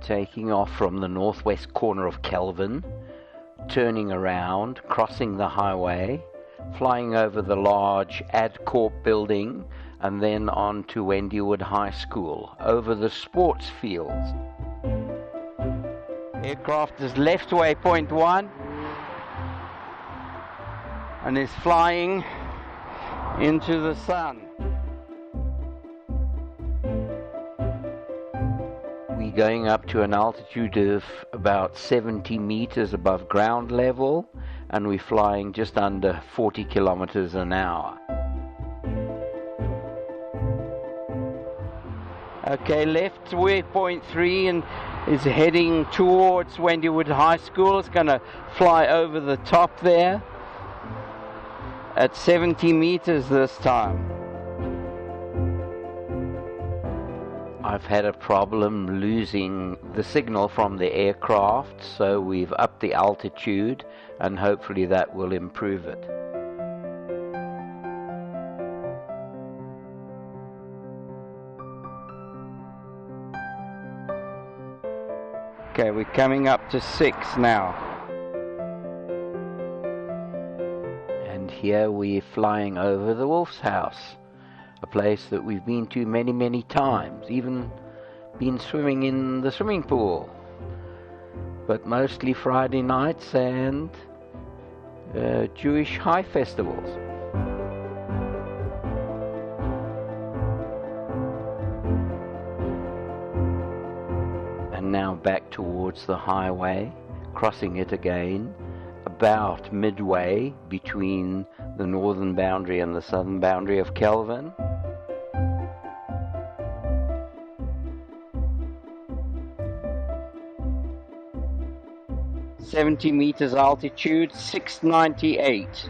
taking off from the northwest corner of Kelvin, turning around, crossing the highway, flying over the large AdCorp building, and then on to Wendywood High School, over the sports fields. Aircraft is left waypoint 1 and is flying into the sun. We're going up to an altitude of about 70 meters above ground level, and we're flying just under 40 kilometers an hour. Okay, left waypoint 3 and is heading towards Wendywood High School. It's going to fly over the top there at 70 meters this time. I've had a problem losing the signal from the aircraft, so we've upped the altitude and hopefully that will improve it. Okay, we're coming up to 6 now. And here we're flying over the Wolf's House, a place that we've been to many, many times, even been swimming in the swimming pool, but mostly Friday nights and Jewish high festivals. And now back towards the highway, crossing it again, about midway between the northern boundary and the southern boundary of Kelvin. "70 meters altitude, 698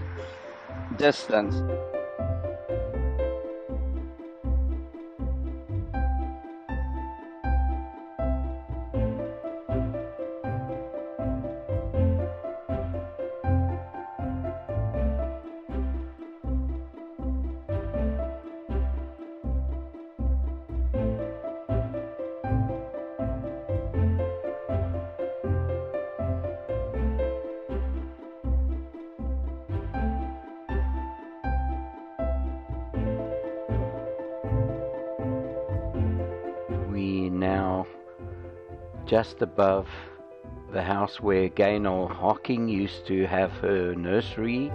distance." We now just above the house where Gaynor Hocking used to have her nursery.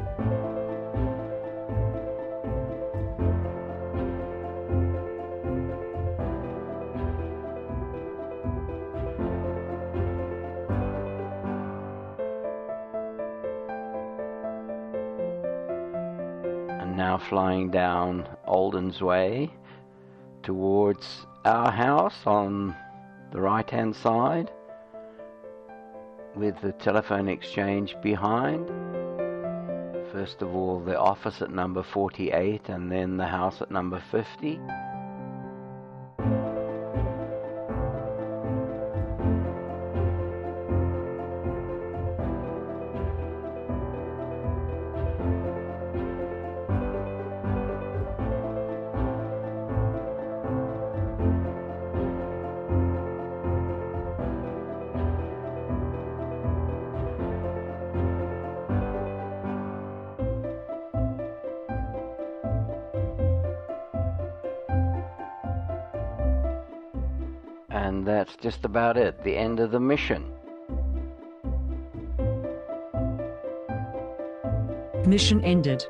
And now flying down Alden's Way towards our house on the right hand side, with the telephone exchange behind. First of all the office at number 48 and then the house at number 50. And that's just about it, the end of the mission. Mission ended.